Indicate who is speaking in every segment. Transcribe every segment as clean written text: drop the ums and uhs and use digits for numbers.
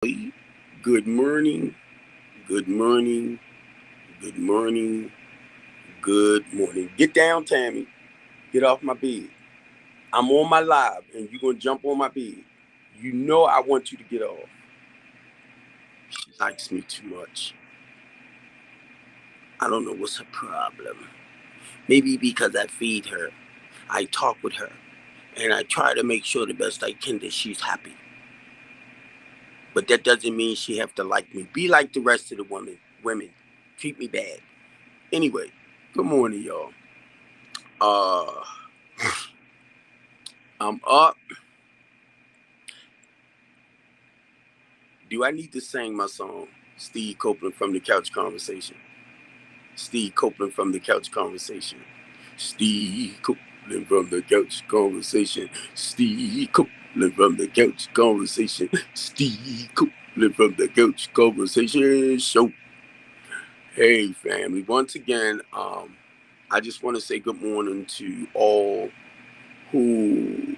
Speaker 1: Good morning, good morning, good morning, good morning. Get down, Tammy. Get off my bed. I'm on my live and you're going to jump on my bed. You know I want you to get off. She likes me too much. I don't know what's her problem. Maybe because I feed her, I talk with her, and I try to make sure the best I can that she's happy. But that doesn't mean she have to like me. Be like the rest of the women. Treat me bad. Anyway, good morning, y'all. Uh, I'm up. Do I need to sing my song? Steve Copeland from the Couch Conversation. Steve Copeland from the Couch Conversation. Steve Copeland from the Couch Conversation. Steve Copeland from the Couch Conversation. Steve Copeland from the Couch Conversation Show. Hey, family. Once again, I just want to say good morning to all who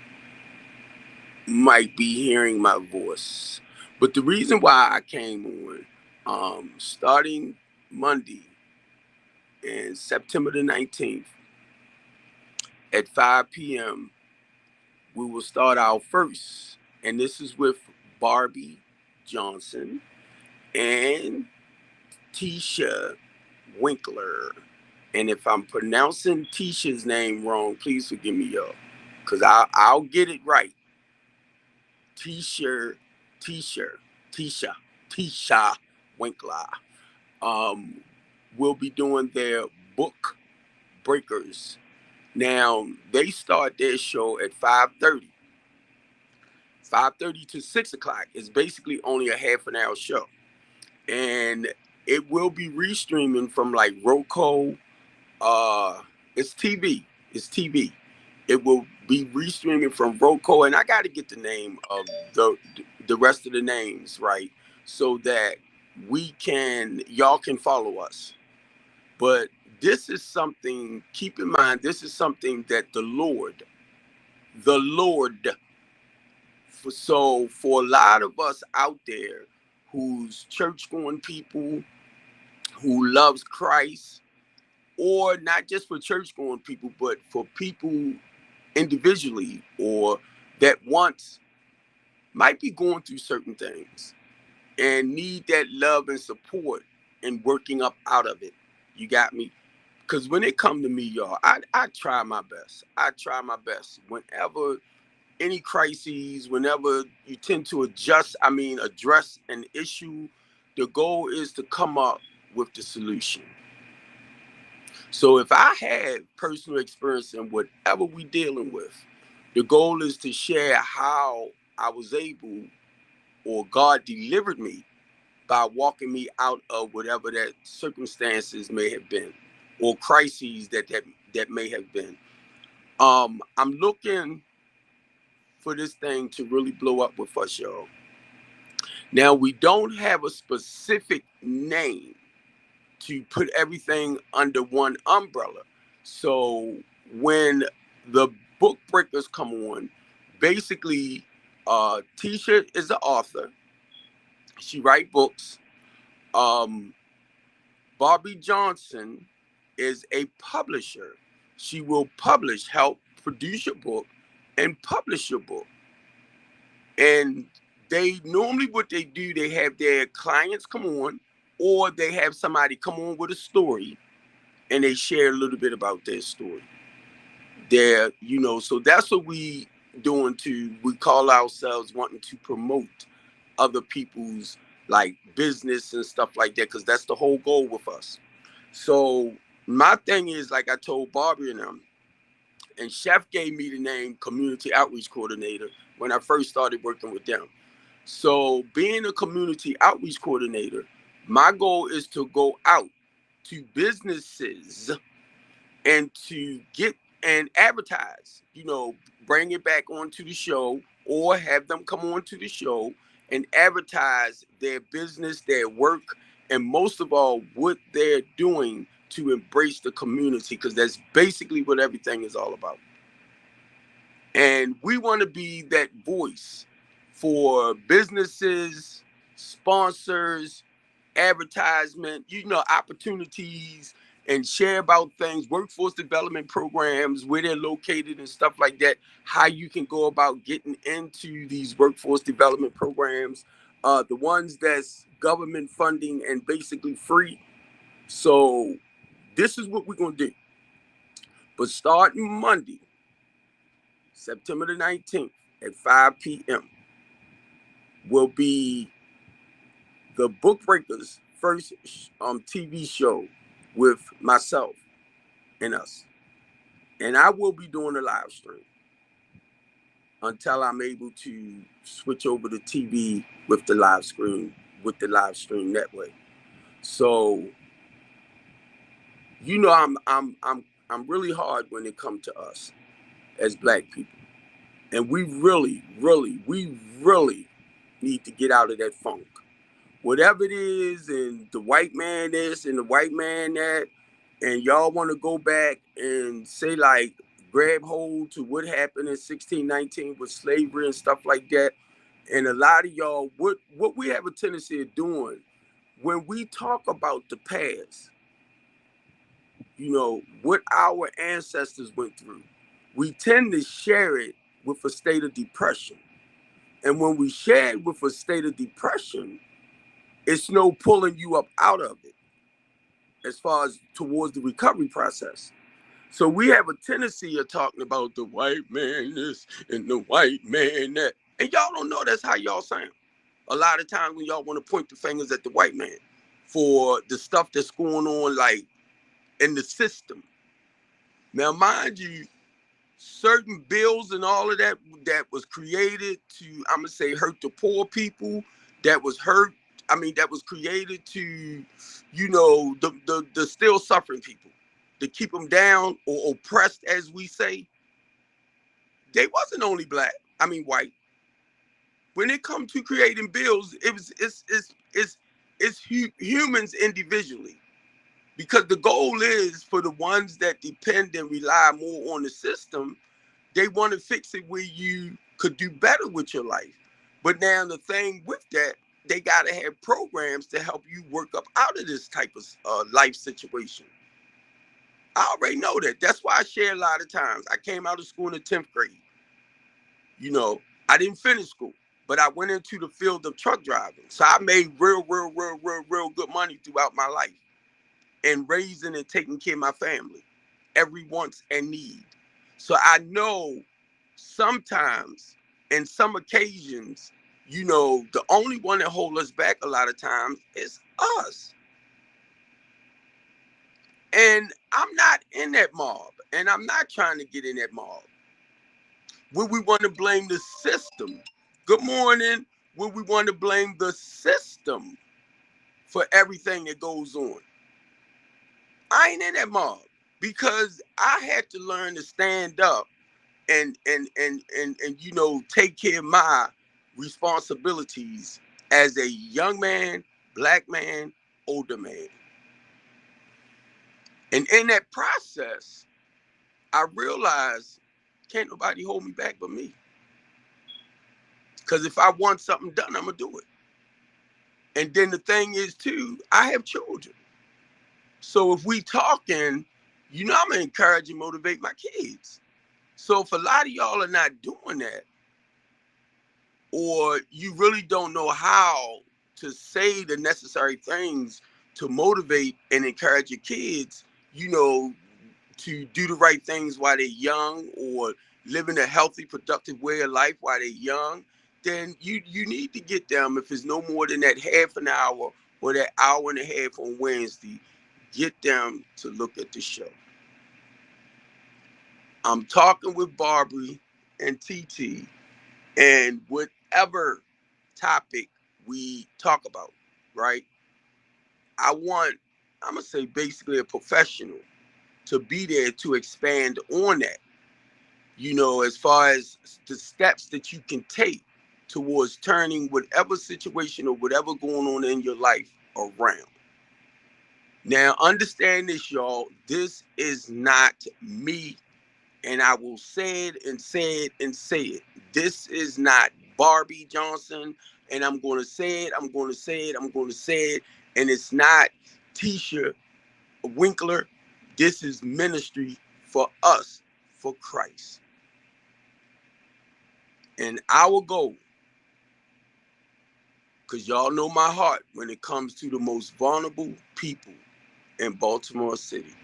Speaker 1: might be hearing my voice. But the reason why I came on, starting Monday and September the 19th at 5 p.m., we will start our first. And this is with Barbie Johnson and Tisha Winkler. And if I'm pronouncing Tisha's name wrong, please forgive me, y'all, because I'll get it right. Tisha, Tisha, Tisha, Tisha Winkler. Um, will be doing their book breakers. Now they start their show at 5:30. 5:30 to 6 o'clock. It's basically only a half an hour show, and it will be restreaming from like Roku. It's TV. It's TV. It will be restreaming from Roku, and I got to get the name of the rest of the names right so that y'all can follow us. But this is something. Keep in mind, this is something that the Lord. So for a lot of us out there, who's church going people, who loves Christ, or not just for church going people, but for people individually or that once might be going through certain things and need that love and support and working up out of it. You got me? Because when it come to me, y'all, I try my best. I try my best. Whenever any crises, whenever you tend to address an issue, the goal is to come up with the solution. So if I had personal experience in whatever we dealing with, the goal is to share how I was able or God delivered me by walking me out of whatever that circumstances may have been or crises that may have been. I'm looking for this thing to really blow up with us, y'all. Now we don't have a specific name to put everything under one umbrella. So when the book breakers come on, basically, Tisha is the author. She write books. Um, Barbie Johnson is a publisher. She will help produce your book and publish your book. And they normally what they do, they have their clients come on, or they have somebody come on with a story and they share a little bit about their story. So that's what we call ourselves wanting to promote other people's like business and stuff like that, because that's the whole goal with us. So my thing is, like I told Barbie and them, and Chef gave me the name Community Outreach Coordinator when I first started working with them. So being a community outreach coordinator, my goal is to go out to businesses and to get and advertise, bring it back onto the show or have them come on to the show and advertise their business, their work, and most of all, what they're doing to embrace the community, because that's basically what everything is all about. And we want to be that voice for businesses, sponsors, advertisement, opportunities, and share about things, workforce development programs, where they're located and stuff like that, how you can go about getting into these workforce development programs, the ones that's government funding and basically free. So this is what we're going to do. But starting Monday, September the 19th at 5 p.m. will be the Book Breakers' first TV show with myself and us. And I will be doing a live stream until I'm able to switch over to TV with the live stream that way. So, I'm really hard when it comes to us as Black people. And we really need to get out of that funk. Whatever it is, and the white man this and the white man that, and y'all want to go back and say, like, grab hold to what happened in 1619 with slavery and stuff like that. And a lot of y'all, what we have a tendency of doing when we talk about the past, what our ancestors went through, we tend to share it with a state of depression. And when we share it with a state of depression, it's no pulling you up out of it as far as towards the recovery process. So we have a tendency of talking about the white man this and the white man that. And y'all don't know that's how y'all sound. A lot of times when y'all want to point the fingers at the white man for the stuff that's going on, like, in the system. Now, mind you, certain bills and all of that was created to, I'm gonna say, hurt the poor people, that was created to, the still suffering people, to keep them down or oppressed, as we say. They wasn't only white. When it comes to creating bills, it's humans individually. Because the goal is for the ones that depend and rely more on the system, they want to fix it where you could do better with your life. But now the thing with that, they got to have programs to help you work up out of this type of life situation. I already know that. That's why I share a lot of times. I came out of school in the 10th grade. I didn't finish school, but I went into the field of truck driving. So I made real good money throughout my life, and raising and taking care of my family, every wants and need. So I know sometimes, in some occasions, the only one that holds us back a lot of times is us. And I'm not in that mob, and I'm not trying to get in that mob. Would we want to blame the system? Good morning. Would we want to blame the system for everything that goes on? I ain't in that mob, because I had to learn to stand up and take care of my responsibilities as a young man, Black man, older man. And in that process, I realized can't nobody hold me back but me. Because if I want something done, I'm gonna do it. And then the thing is too, I have children. So if we talking, I'm gonna encourage and motivate my kids. So if a lot of y'all are not doing that, or you really don't know how to say the necessary things to motivate and encourage your kids, to do the right things while they're young, or living a healthy, productive way of life while they're young, then you need to get them, if it's no more than that half an hour or that hour and a half on Wednesday, get them to look at the show. I'm talking with Barbary and TT, and whatever topic we talk about, right? I'm going to say basically a professional to be there to expand on that, as far as the steps that you can take towards turning whatever situation or whatever going on in your life around. Now, understand this, y'all. This is not me. And I will say it and say it and say it. This is not Barbie Johnson, and I'm going to say it, I'm going to say it, I'm going to say it, and it's not Tisha Winkler. This is ministry for us, for Christ. And our goal, because y'all know my heart when it comes to the most vulnerable people in Baltimore City.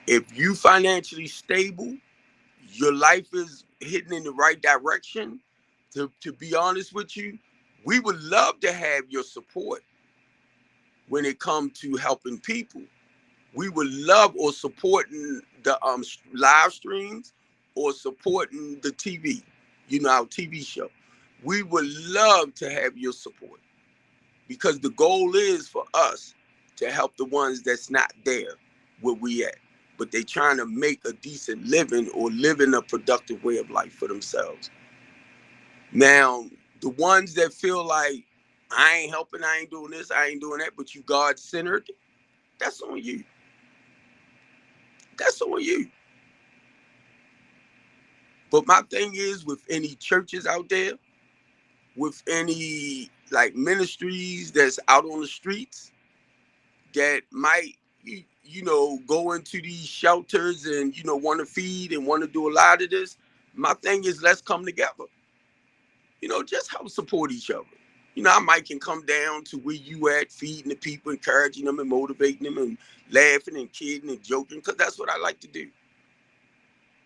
Speaker 1: If you financially stable, your life is heading in the right direction, to be honest with you, we would love to have your support when it comes to helping people. We would love, or supporting the live streams, or supporting the TV, our TV show. We would love to have your support, because the goal is for us to help the ones that's not there where we at, but they trying to make a decent living or living a productive way of life for themselves. Now, the ones that feel like, I ain't helping, I ain't doing this, I ain't doing that, but you God-centered, that's on you. That's on you. But my thing is, with any churches out there, with any like ministries that's out on the streets that might, go into these shelters and, want to feed and want to do a lot of this, my thing is, let's come together. Just help support each other. I might can come down to where you at, feeding the people, encouraging them and motivating them and laughing and kidding and joking, because that's what I like to do.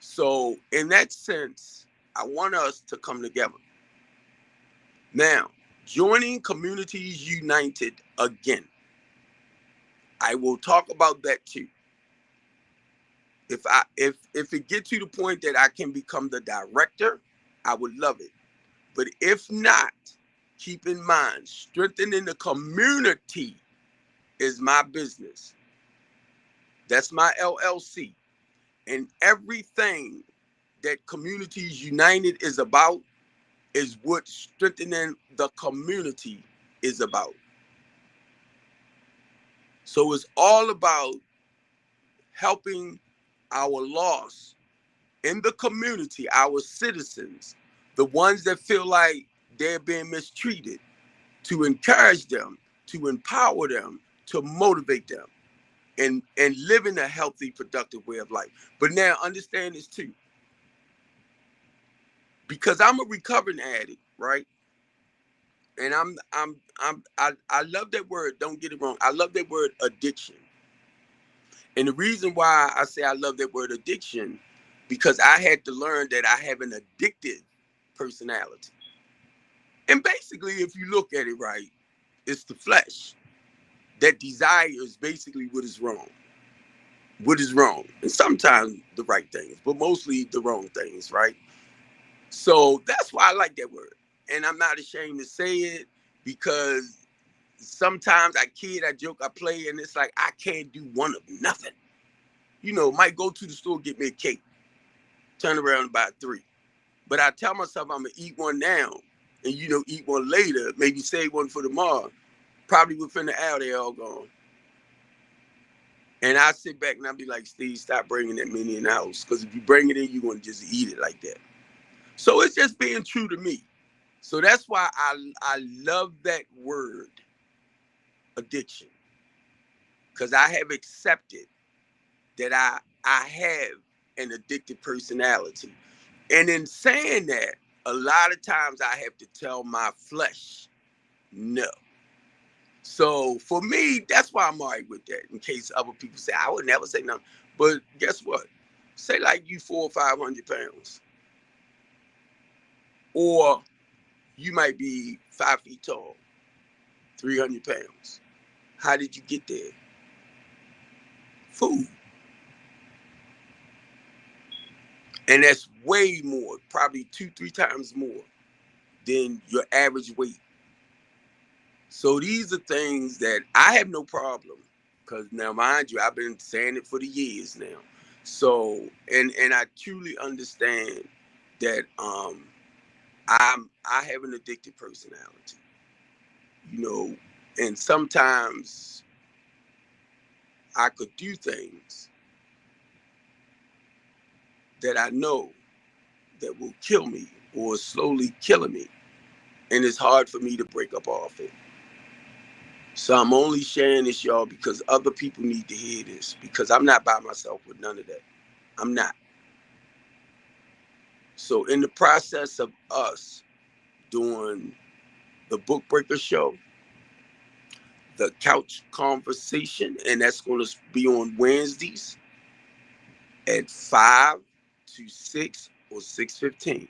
Speaker 1: So in that sense, I want us to come together. Now, joining Communities United again. I will talk about that too. If it gets to the point that I can become the director, I would love it. But if not, keep in mind, strengthening the community is my business. That's my LLC. And everything that Communities United is about is what strengthening the community is about. So it's all about helping our lost in the community, our citizens, the ones that feel like they're being mistreated, to encourage them, to empower them, to motivate them, and living a healthy, productive way of life. But now understand this too, because I'm a recovering addict, right? And I love that word. Don't get it wrong. I love that word, addiction. And the reason why I say I love that word, addiction, because I had to learn that I have an addictive personality. And basically, if you look at it right, it's the flesh that desires basically what is wrong. What is wrong? And sometimes the right things, but mostly the wrong things, right? So that's why I like that word. And I'm not ashamed to say it, because sometimes I kid, I joke, I play, and it's like I can't do one of nothing. Might go to the store, get me a cake, turn around and buy 3. But I tell myself I'm gonna eat one now and eat one later, maybe save one for tomorrow. Probably within the hour they're all gone. And I sit back and I be like, Steve, stop bringing that many in the house. Because if you bring it in, you're gonna just eat it like that. So it's just being true to me. So that's why I love that word, addiction. Because I have accepted that I have an addicted personality. And in saying that, a lot of times I have to tell my flesh no. So for me, that's why I'm all right with that. In case other people say, I would never say nothing. But guess what? Say like you 400 or 500 pounds. Or you might be 5 feet tall, 300 pounds. How did you get there? Food. And that's way more, probably 2-3 times more than your average weight. So these are things that I have no problem, because now, mind you, I've been saying it for the years now. So and I truly understand that I have an addicted personality, and sometimes I could do things that I know that will kill me or slowly killing me. and it's hard for me to break up off it. So I'm only sharing this, y'all, because other people need to hear this, because I'm not by myself with none of that. I'm not. So in the process of us doing the Book Breaker show, the couch conversation, and that's going to be on Wednesdays at 5 to 6 or 6:15.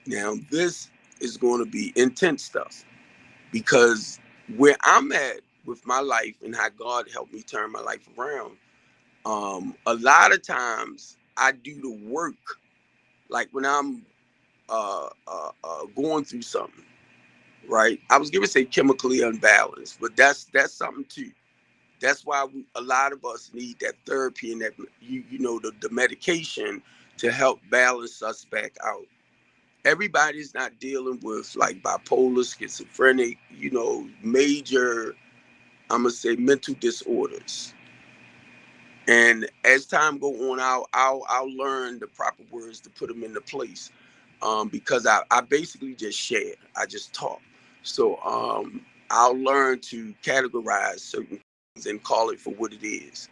Speaker 1: Now this is going to be intense stuff, because where I'm at with my life and how God helped me turn my life around, a lot of times I do the work, like when I'm going through something, right? I was going to say chemically unbalanced, but that's something too. That's why a lot of us need that therapy and that the medication to help balance us back out. Everybody's not dealing with like bipolar, schizophrenic, major, I'm gonna say, mental disorders. And as time go on, I'll learn the proper words to put them into place, because I basically just share. I just talk. So I'll learn to categorize certain things and call it for what it is.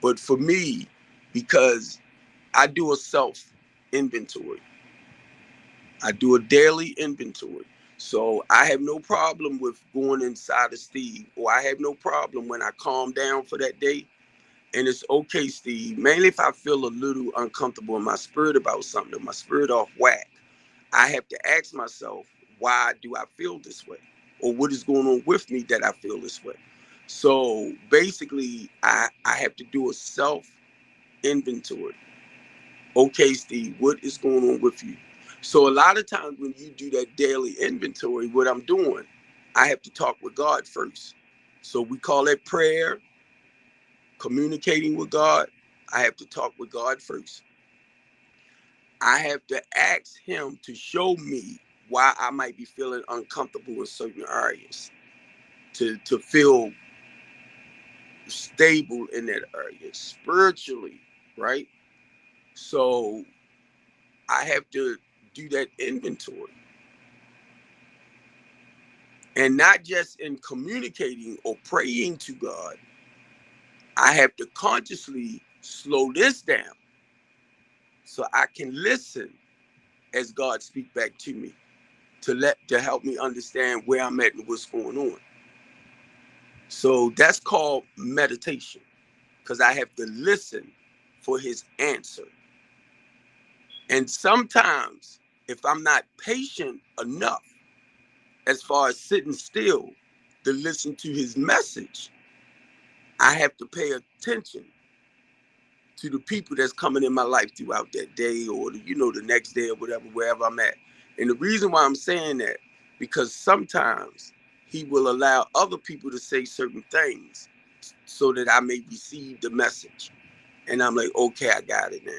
Speaker 1: But for me, because I do a self inventory, I do a daily inventory. So I have no problem with going inside of Steve, or I have no problem when I calm down for that day. And it's okay, Steve. Mainly if I feel a little uncomfortable in my spirit about something, or my spirit off whack, I have to ask myself, why do I feel this way? Or what is going on with me that I feel this way? So basically, I have to do a self inventory. Okay, Steve, what is going on with you? So a lot of times when you do that daily inventory, what I'm doing, I have to talk with God first. So we call it prayer, communicating with God. I have to talk with God first. I have to ask him to show me why I might be feeling uncomfortable in certain areas, to feel stable in that area spiritually, right? So I have to do that inventory. And not just in communicating or praying to God, I have to consciously slow this down so I can listen as God speak back to me, to help me understand where I'm at and what's going on. So that's called meditation, because I have to listen for his answer. And sometimes if I'm not patient enough as far as sitting still to listen to his message, I have to pay attention to the people that's coming in my life throughout that day, or the next day, or whatever, wherever I'm at. And the reason why I'm saying that, because sometimes he will allow other people to say certain things so that I may receive the message. And I'm like, okay, I got it now.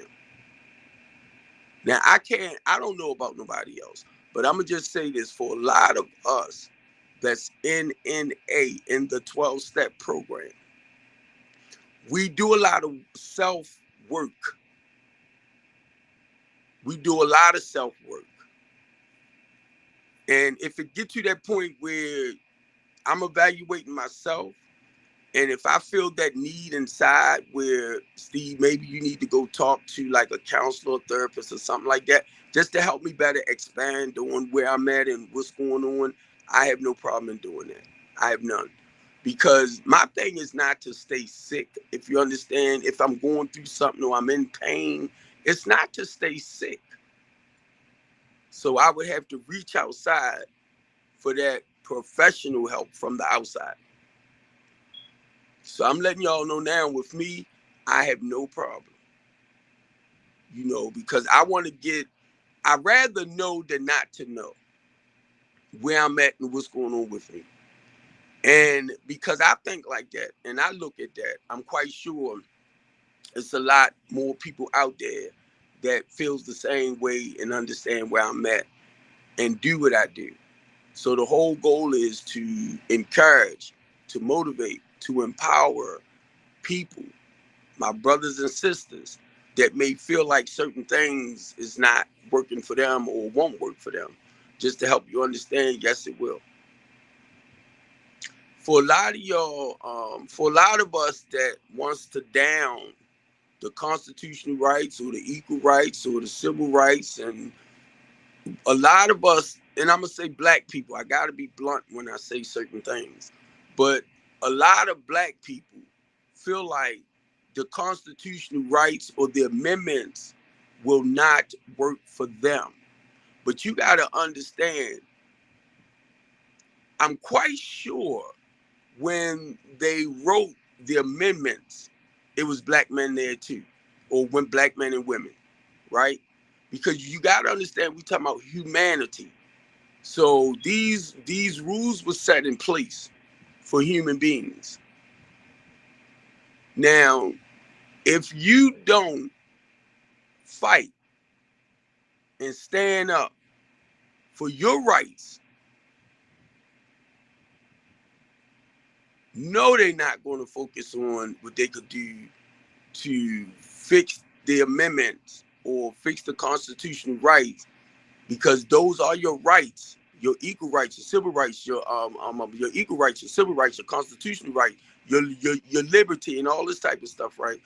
Speaker 1: Now I don't know about nobody else, but I'm gonna just say this for a lot of us that's in NA, in the 12-step program. We do a lot of self work. We do a lot of self work. And if it gets to that point where I'm evaluating myself, and if I feel that need inside where, Steve, maybe you need to go talk to like a counselor, therapist, or something like that, just to help me better expand on where I'm at and what's going on, I have no problem in doing that. I have none. Because my thing is not to stay sick. If you understand, if I'm going through something or I'm in pain, it's not to stay sick. So I would have to reach outside for that professional help from the outside. So I'm letting y'all know now, with me, I have no problem. Because I'd rather know than not to know where I'm at and what's going on with me. And because I think like that and I look at that, I'm quite sure it's a lot more people out there that feels the same way and understand where I'm at and do what I do. So the whole goal is to encourage, to motivate, to empower people, my brothers and sisters, that may feel like certain things is not working for them or won't work for them, just to help you understand, yes, it will. For a lot of y'all, for a lot of us that wants to down the constitutional rights or the equal rights or the civil rights, and a lot of us, and I'm gonna say black people, I gotta be blunt when I say certain things, but a lot of black people feel like the constitutional rights or the amendments will not work for them. But you gotta understand, I'm quite sure when they wrote the amendments, it was black men there too, or when black men and women, right? Because you got to understand, we talking about humanity. So these rules were set in place for human beings. Now, if you don't fight and stand up for your rights, no, they're not going to focus on what they could do to fix the amendments or fix the constitutional rights, because those are your rights, your equal rights, your civil rights, your equal rights, your civil rights, your constitutional right, your liberty, and all this type of stuff, right?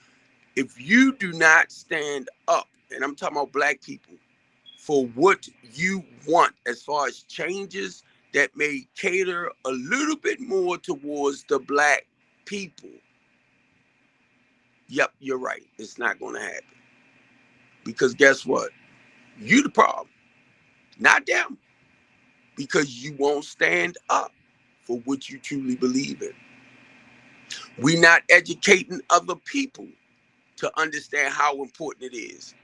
Speaker 1: If you do not stand up, and I'm talking about black people, for what you want as far as changes that may cater a little bit more towards the black people, yep, you're right. It's not going to happen. Because guess what? You the problem, not them. Because you won't stand up for what you truly believe in. We're not educating other people to understand how important it is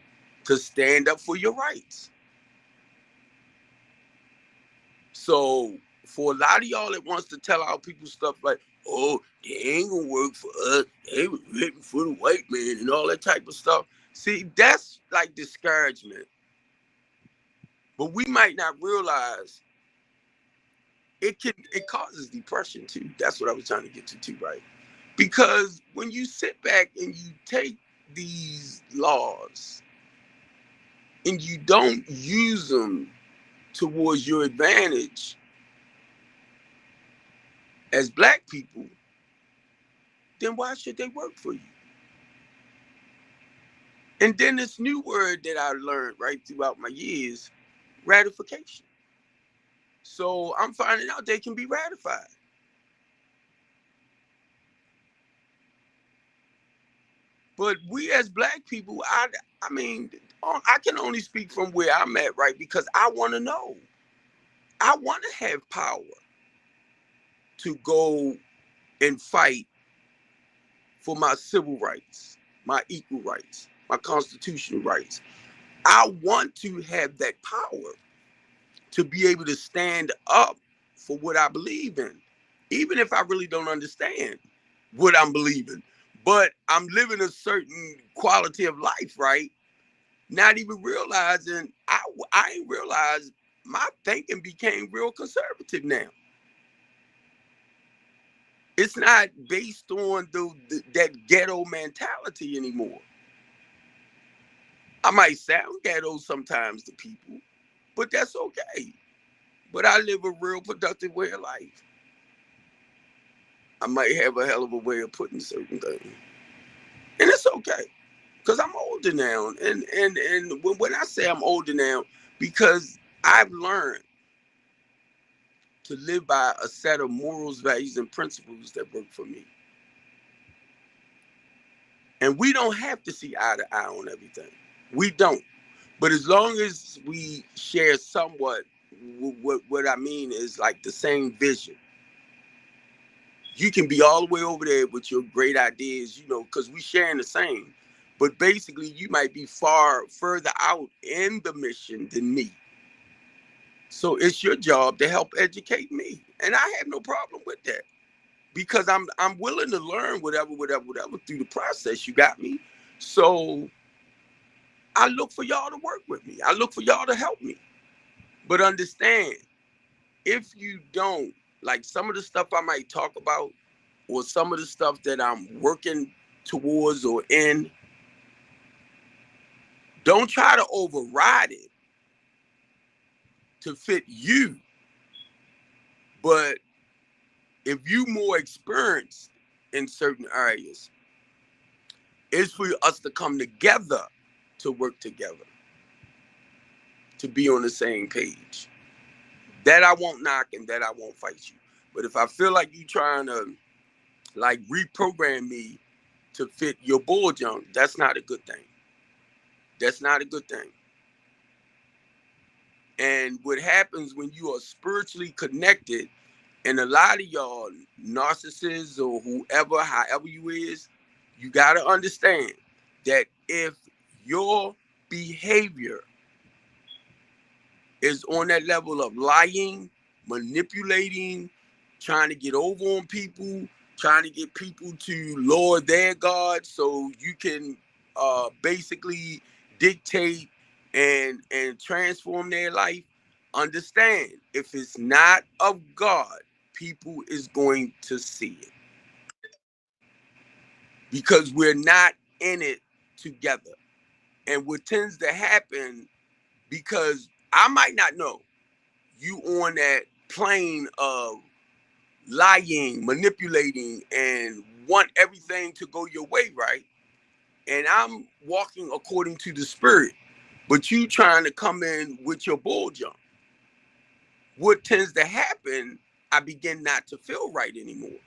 Speaker 1: to stand up for your rights. So for a lot of y'all that wants to tell our people stuff like, oh, they ain't gonna work for us, they was written for the white man and all that type of stuff. See, that's like discouragement. But we might not realize it causes depression too. That's what I was trying to get to too, right? Because when you sit back and you take these laws and you don't use them towards your advantage as black people, then why should they work for you? And then this new word that I learned right throughout my years, ratification. So I'm finding out they can be ratified. But we as black people, I mean, I can only speak from where I'm at, right? Because I want to know. I want to have power to go and fight for my civil rights, my equal rights, my constitutional rights. I want to have that power to be able to stand up for what I believe in, even if I really don't understand what I'm believing. But I'm living a certain quality of life, right? Not even realizing, I ain't realized my thinking became real conservative now. It's not based on that ghetto mentality anymore. I might sound ghetto sometimes to people, but that's okay. But I live a real productive way of life. I might have a hell of a way of putting certain things, and it's okay because I'm older now. And when I say I'm older now, because I've learned to live by a set of morals, values, and principles that work for me. And we don't have to see eye to eye on everything. We don't. But as long as we share somewhat, what I mean is like the same vision. You can be all the way over there with your great ideas, because we sharing the same. But basically, you might be far further out in the mission than me. So it's your job to help educate me, and I have no problem with that because I'm willing to learn whatever through the process. You got me. So I look for y'all to work with me. I look for y'all to help me. But understand, if you don't, like some of the stuff I might talk about, or some of the stuff that I'm working towards or in, Don't try to override it to fit you. But if you more experienced in certain areas, it's for us to come together to work together, to be on the same page. That I won't knock and that I won't fight you. But if I feel like you trying to like reprogram me to fit your bull junk, that's not a good thing. That's not a good thing. And what happens when you are spiritually connected, and a lot of y'all narcissists or whoever, however you is, you got to understand that if your behavior is on that level of lying, manipulating, trying to get over on people, trying to get people to lower their guard so you can basically dictate and transform their life, understand if it's not of God, people is going to see it because we're not in it together. And what tends to happen, because I might not know you on that plane of lying, manipulating, and want everything to go your way, right? And I'm walking according to the spirit, but you trying to come in with your bull jump. What tends to happen, I begin not to feel right anymore.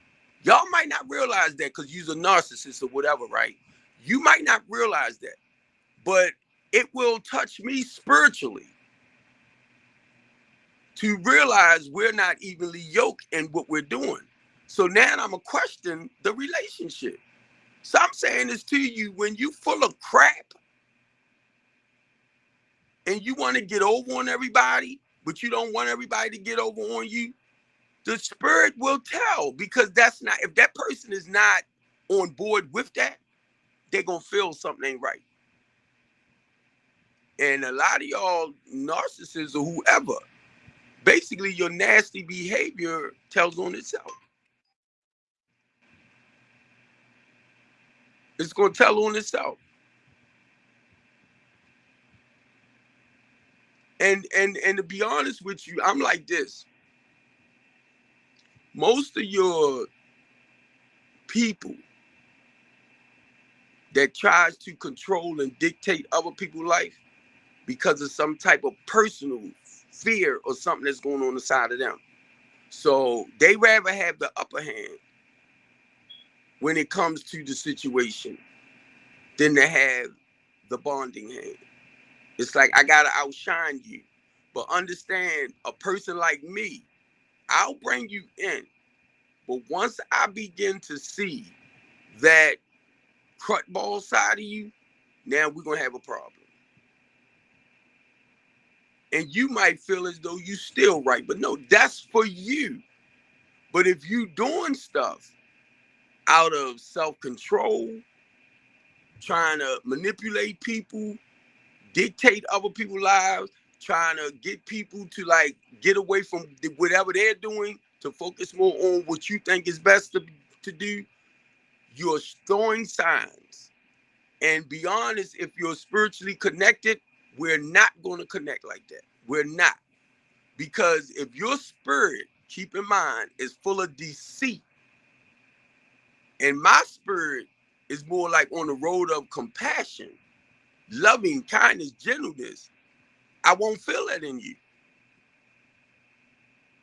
Speaker 1: Y'all might not realize that because you're a narcissist or whatever, right? You might not realize that, but it will touch me spiritually to realize we're not evenly yoked in what we're doing. So now I'm going to question the relationship. So I'm saying this to you, when you full of crap and you want to get over on everybody, but you don't want everybody to get over on you, the spirit will tell, because that's not, if that person is not on board with that, they're going to feel something ain't right. And a lot of y'all narcissists or whoever, basically your nasty behavior tells on itself. It's going to tell on itself. And to be honest with you, I'm like this. Most of your people that tries to control and dictate other people's life because of some type of personal fear or something that's going on inside of them. So they rather have the upper hand when it comes to the situation than to have the bonding hand. It's like, I gotta outshine you. But understand, a person like me, I'll bring you in. But once I begin to see that crutball side of you, now we're gonna have a problem. And you might feel as though you still right, but no, that's for you. But if you doing stuff out of self-control, trying to manipulate people, dictate other people's lives, trying to get people to like get away from whatever they're doing to focus more on what you think is best to do, you're showing signs. And be honest, if you're spiritually connected, we're not going to connect like that. We're not. Because if your spirit, keep in mind, is full of deceit, and my spirit is more like on the road of compassion, loving, kindness, gentleness, I won't feel that in you.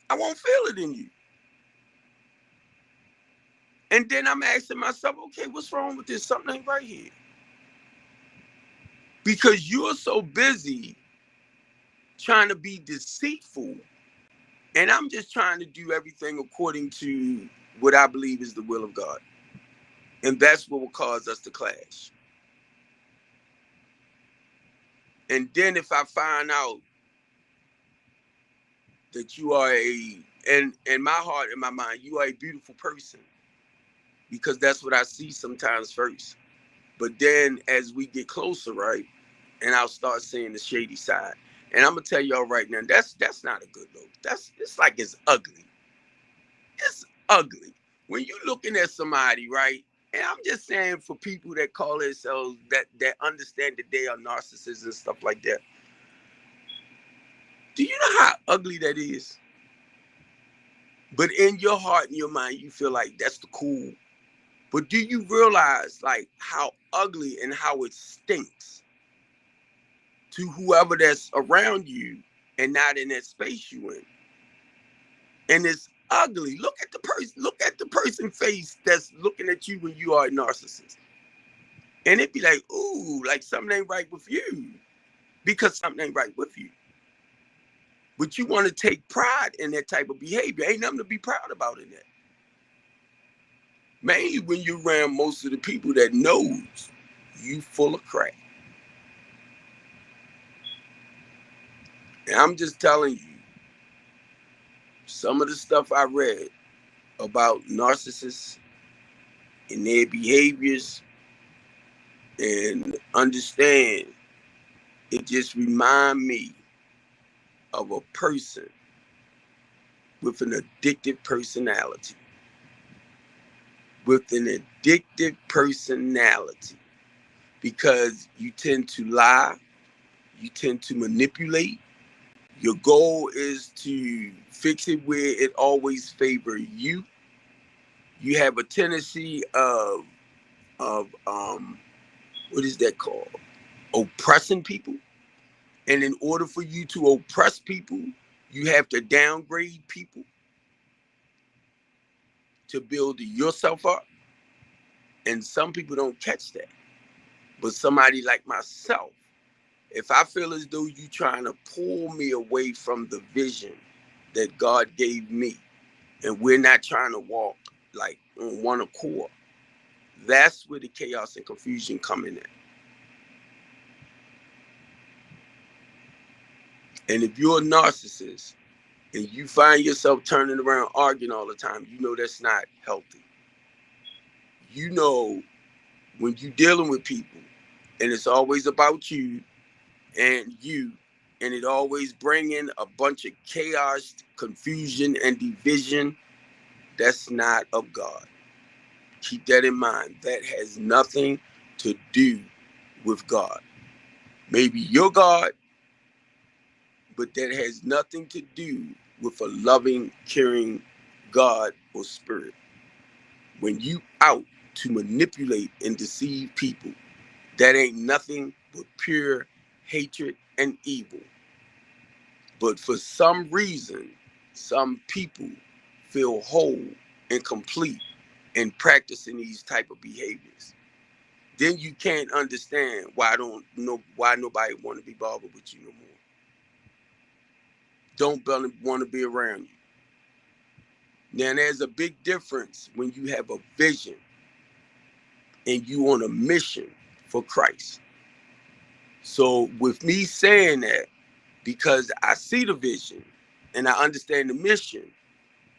Speaker 1: I won't feel it in you. And then I'm asking myself, okay, what's wrong with this? Something ain't right here. Because you're so busy trying to be deceitful, and I'm just trying to do everything according to what I believe is the will of God. And that's what will cause us to clash. And then if I find out that you are in my heart, in my mind, you are a beautiful person, because that's what I see sometimes first. But then as we get closer, right, and I'll start seeing the shady side. And I'm gonna tell y'all right now, that's not a good look. It's like it's ugly. It's ugly. When you're looking at somebody, right, And I'm just saying, for people that call themselves, that understand that they are narcissists and stuff like that, do you know how ugly that is? But in your heart and your mind, you feel like that's the cool. But do you realize like how ugly and how it stinks to whoever that's around you and not in that space you in? And it's ugly. Look at the person. Look at the person face that's looking at you when you are a narcissist, and it'd be like, ooh, like something ain't right with you, because something ain't right with you. But you want to take pride in that type of behavior. Ain't nothing to be proud about in that. Mainly when you're around most of the people that knows you full of crap. And I'm just telling you, some of the stuff I read about narcissists and their behaviors, and understand, it just remind me of a person with an addictive personality. With an addictive personality. Because you tend to lie, you tend to manipulate. Your goal is to fix it where it always favor you. You have a tendency of what is that called? Oppressing people. And in order for you to oppress people, you have to downgrade people to build yourself up. And some people don't catch that. But somebody like myself, if I feel as though you trying to pull me away from the vision that God gave me, and we're not trying to walk like on one accord, that's where the chaos and confusion come in at. And if you're a narcissist and you find yourself turning around arguing all the time, you know that's not healthy. You know, when you're dealing with people and it's always about you and you, and it always bring in a bunch of chaos, confusion, and division, that's not of God. Keep that in mind. That has nothing to do with God. Maybe your God, but that has nothing to do with a loving, caring God or spirit. When you out to manipulate and deceive people, that ain't nothing but pure hatred and evil. But for some reason, some people feel whole and complete in practicing these type of behaviors. Then you can't understand why nobody want to be bothered with you no more. Don't want to be around you. Now there's a big difference when you have a vision and you on a mission for Christ. So with me saying that, because I see the vision and I understand the mission,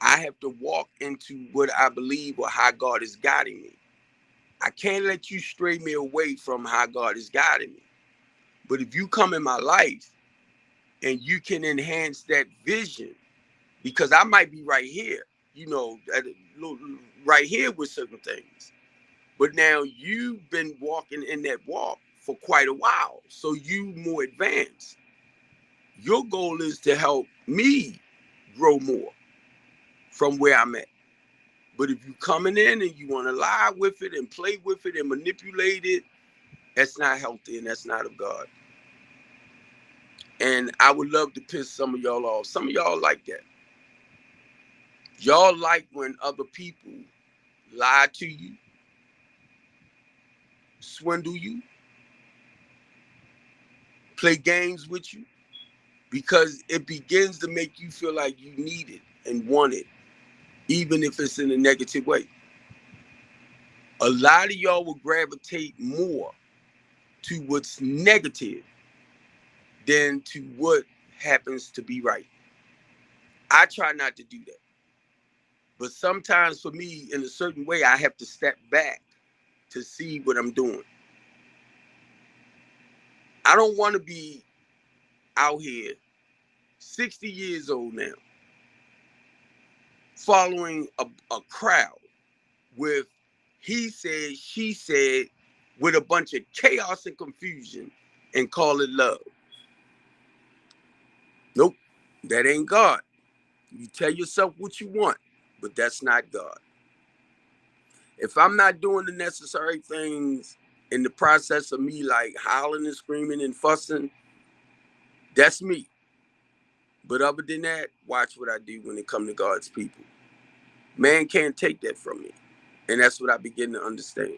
Speaker 1: I have to walk into what I believe or how God is guiding me. I can't let you stray me away from how God is guiding me. But if you come in my life and you can enhance that vision, because I might be right here, right here with certain things. But now you've been walking in that walk for quite a while. So you more advanced. Your goal is to help me grow more from where I'm at. But if you coming in and you want to lie with it and play with it and manipulate it, that's not healthy and that's not of God. And I would love to piss some of y'all off. Some of y'all like that. Y'all like when other people lie to you, swindle you, play games with you, because it begins to make you feel like you need it and want it, even if it's in a negative way. A lot of y'all will gravitate more to what's negative than to what happens to be right. I try not to do that. But sometimes for me, in a certain way, I have to step back to see what I'm doing. I don't want to be out here 60 years old now, following a crowd with he said, she said, with a bunch of chaos and confusion, and call it love. Nope, that ain't God. You tell yourself what you want, but that's not God. If I'm not doing the necessary things in the process of me like howling and screaming and fussing, that's me. But other than that, watch what I do when it comes to God's people. Man can't take that from me. And that's what I begin to understand.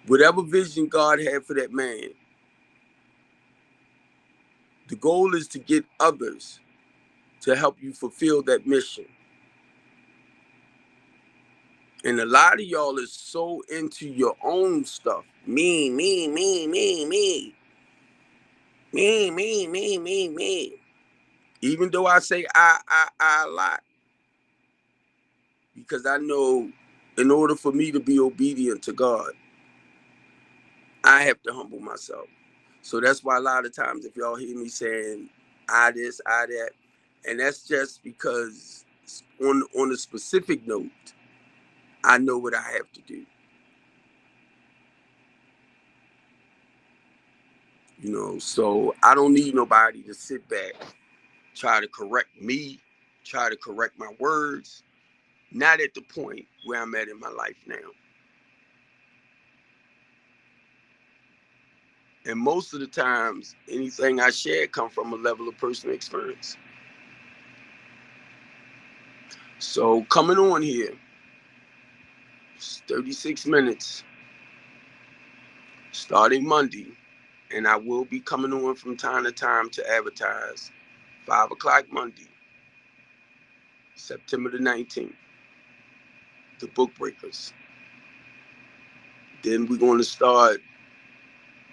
Speaker 1: Whatever vision God had for that man, the goal is to get others to help you fulfill that mission. And a lot of y'all is so into your own stuff. Me, me, me, me, me. Me, me, me, me, me. Even though I say I a lot. Because I know in order for me to be obedient to God, I have to humble myself. So that's why a lot of times if y'all hear me saying I this, I that, and that's just because on a specific note, I know what I have to do. You know, so I don't need nobody to sit back, try to correct me, try to correct my words. Not at the point where I'm at in my life now. And most of the times, anything I share come from a level of personal experience. So coming on here, it's 36 minutes, starting Monday, and I will be coming on from time to time to advertise. 5 o'clock Monday, September the 19th, the Book Breakers. Then we're going to start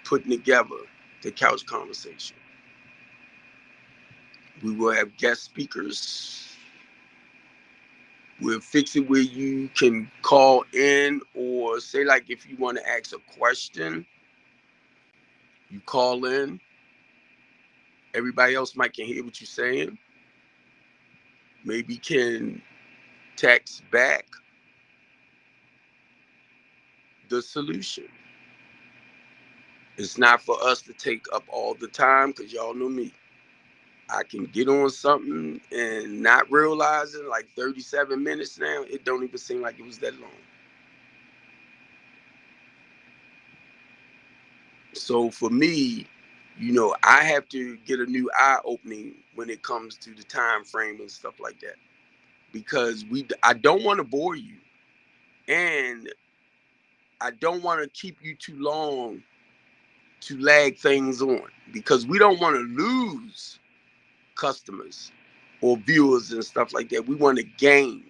Speaker 1: putting together the couch conversation. We will have guest speakers. We'll fix it where you can call in, or say like if you want to ask a question, you call in. Everybody else might can hear what you're saying. Maybe can text back the solution. It's not for us to take up all the time, because y'all know me. I can get on something and not realizing like 37 minutes now, it don't even seem like it was that long. So for me, you know, I have to get a new eye opening when it comes to the time frame and stuff like that, because I don't want to bore you, and I don't want to keep you too long to lag things on, because we don't want to lose customers or viewers and stuff like that. We want to gain.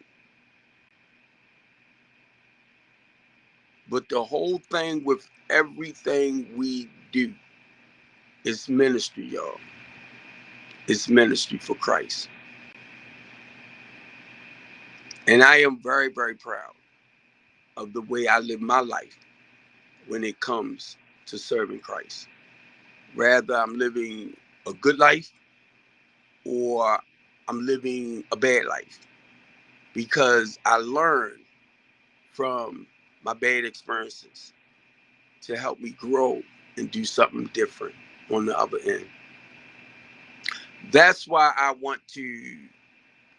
Speaker 1: But the whole thing with everything we do is ministry, y'all. It's ministry for Christ. And I am very, very proud of the way I live my life when it comes to serving Christ. Rather, I'm living a good life or I'm living a bad life, because I learned from my bad experiences to help me grow and do something different on the other end. That's why I want to,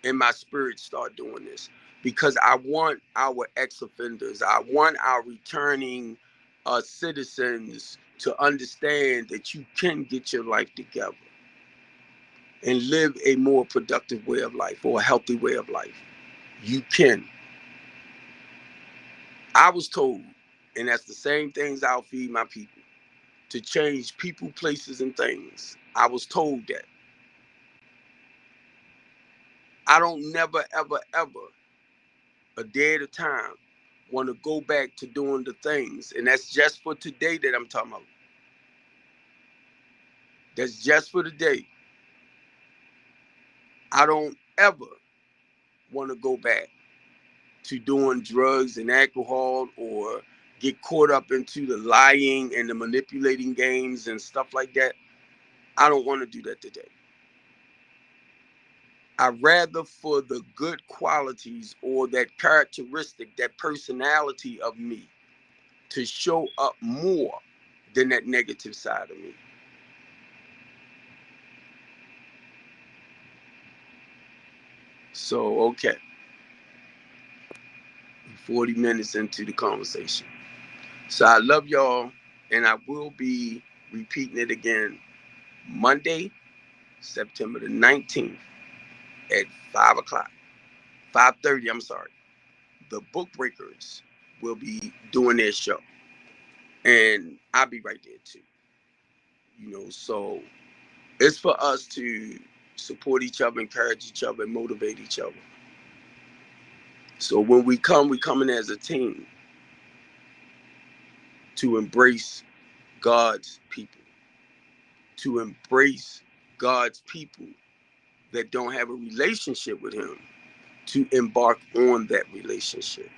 Speaker 1: in my spirit, start doing this, because I want our ex-offenders, I want our returning citizens to understand that you can get your life together and live a more productive way of life, or a healthy way of life. You can. I was told, and that's the same things I'll feed my people, to change people, places, and things. I was told that. I don't never, ever, ever, a day at a time, want to go back to doing the things. And that's just for today that I'm talking about. That's just for today. I don't ever want to go back to doing drugs and alcohol, or get caught up into the lying and the manipulating games and stuff like that. I don't want to do that today. I'd rather for the good qualities or that characteristic, that personality of me to show up more than that negative side of me. So, okay, 40 minutes into the conversation. So I love y'all, and I will be repeating it again Monday, September the 19th at 5 o'clock, 5:30, I'm sorry. The Book Breakers will be doing their show, and I'll be right there too. So it's for us to support each other, encourage each other, and motivate each other. So when we coming as a team to embrace God's people, to embrace God's people that don't have a relationship with Him, to embark on that relationship.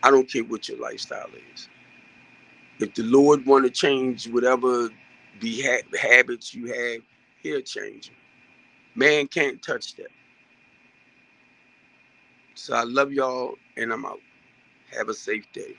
Speaker 1: I don't care what your lifestyle is. If the Lord want to change whatever habits you have, He'll change them. Man can't touch that. So I love y'all, and I'm out. Have a safe day.